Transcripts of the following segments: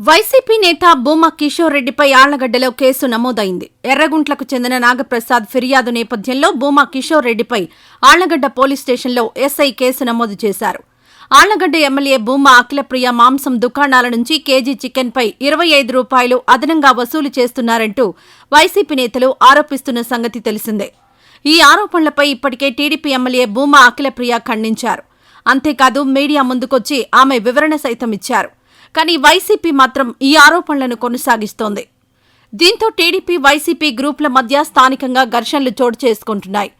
YCP నేత భూమా కిషోర్ రెడ్డిపై ఆళ్లగడ్డలో case నమోదైంది. ఎర్రగుంట్లకు చెందిన నాగప్రసాద్ ఫిర్యాదు నేపథ్యంలో భూమా కిషోర్ రెడ్డిపై ఆళ్లగడ్డ పోలీస్ స్టేషన్లో ఎస్ఐ కేసు నమోదు చేశారు. ఆళ్లగడ్డ ఎమ్మెల్యే భూమా అఖిలప్రియ మాంసం దుకాణాల నుంచి కేజీ చికెన్పై 25 రూపాయలు అదనంగా వసూలు చేస్తున్నారంటూ వైసీపీ నేతలు ఆరోపిస్తున్న సంగతి తెలిసిందే. ఈ ఆరోపణలపై ఇప్పటికే టీడీపీ ఎమ్మెల్యే భూమా అఖిలప్రియ ఖండించారు. అంతేకాదు మీడియా ముందుకొచ్చి ఆమె వివరణ సైతం ఇచ్చారు. కానీ వైసీపీ మాత్రం ఈ ఆరోపణలను కొనసాగిస్తోంది. దీంతో టీడీపీ వైసీపీ గ్రూపుల మధ్య స్థానికంగా ఘర్షణలు చోటు చేసుకుంటున్నాయి.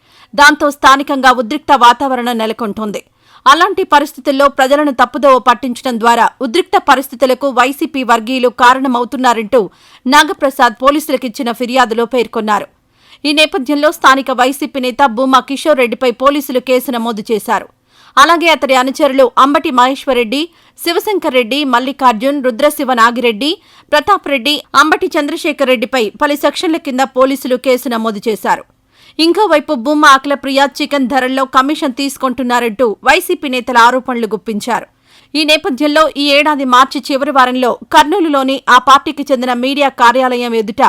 దాంతో స్థానికంగా ఉద్రిక్త వాతావరణం నెలకొంటోంది. అలాంటి పరిస్థితుల్లో ప్రజలను తప్పుదోవ పట్టించడం ద్వారా ఉద్రిక్త పరిస్థితులకు వైసీపీ వర్గీయులు కారణమవుతున్నారంటూ నాగప్రసాద్ పోలీసులకిచ్చిన ఫిర్యాదులో పేర్కొన్నారు. ఈ నేపథ్యంలో స్థానిక వైసీపీ నేత భూమా కిషోర్ రెడ్డిపై పోలీసులు కేసు నమోదు చేశారు. అలాగే అతడి అనుచరులు అంబటి మహేశ్వరరెడ్డి, శివశంకర్ రెడ్డి, మల్లికార్జున్, రుద్రశివ నాగిరెడ్డి, ప్రతాప్ రెడ్డి, అంబటి చంద్రశేఖర్ రెడ్డిపై పలు సెక్షన్ల కింద పోలీసులు కేసు నమోదు చేశారు. ఇంకోవైపు భూమా అఖిలప్రియ చికెన్ ధరల్లో కమిషన్ తీసుకుంటున్నారంటూ వైసీపీ నేతల ఆరోపణలు గుప్పించారు. ఈ నేపథ్యంలో ఈ ఏడాది మార్చి చివరి వారంలో కర్నూలులోని ఆ పార్టీకి చెందిన మీడియా కార్యాలయం ఎదుట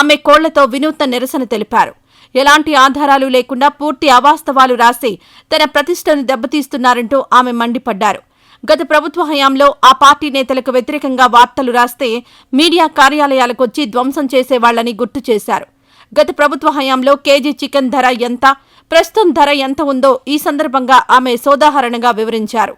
ఆమె కోళ్లతో వినూత్న నిరసన తెలిపారు. ఎలాంటి ఆధారాలు లేకుండా పూర్తి అవాస్తవాలు రాసి తన ప్రతిష్టను దెబ్బతీస్తున్నారంటూ ఆమె మండిపడ్డారు. గత ప్రభుత్వ హయాంలో ఆ పార్టీ నేతలకు వ్యతిరేకంగా వార్తలు రాస్తే మీడియా కార్యాలయాలకొచ్చి ధ్వంసం చేసేవాళ్లని గుర్తు చేశారు. గత ప్రభుత్వ హయాంలో కేజీ చికెన్ ధర ఎంత, ప్రస్తుతం ధర ఎంత ఉందో ఈ సందర్భంగా ఆమె సోదాహరణగా వివరించారు.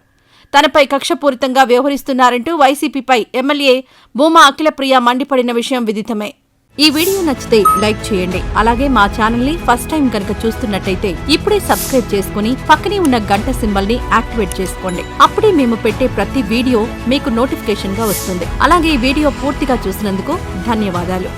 తనపై కక్షపూరితంగా వ్యవహరిస్తున్నారంటూ వైసీపీపై ఎమ్మెల్యే భూమా అఖిలప్రియ మండిపడిన విషయం విదితమే. ఈ వీడియో నచ్చితే లైక్ చేయండి. అలాగే మా ఛానల్ ని ఫస్ట్ టైం కనుక చూస్తున్నట్టయితే ఇప్పుడే సబ్స్క్రైబ్ చేసుకుని పక్కనే ఉన్న గంట సింబల్ ని యాక్టివేట్ చేసుకోండి. అప్పుడే మేము పెట్టే ప్రతి వీడియో మీకు నోటిఫికేషన్ గా వస్తుంది. అలాగే ఈ వీడియో పూర్తిగా చూసినందుకు ధన్యవాదాలు.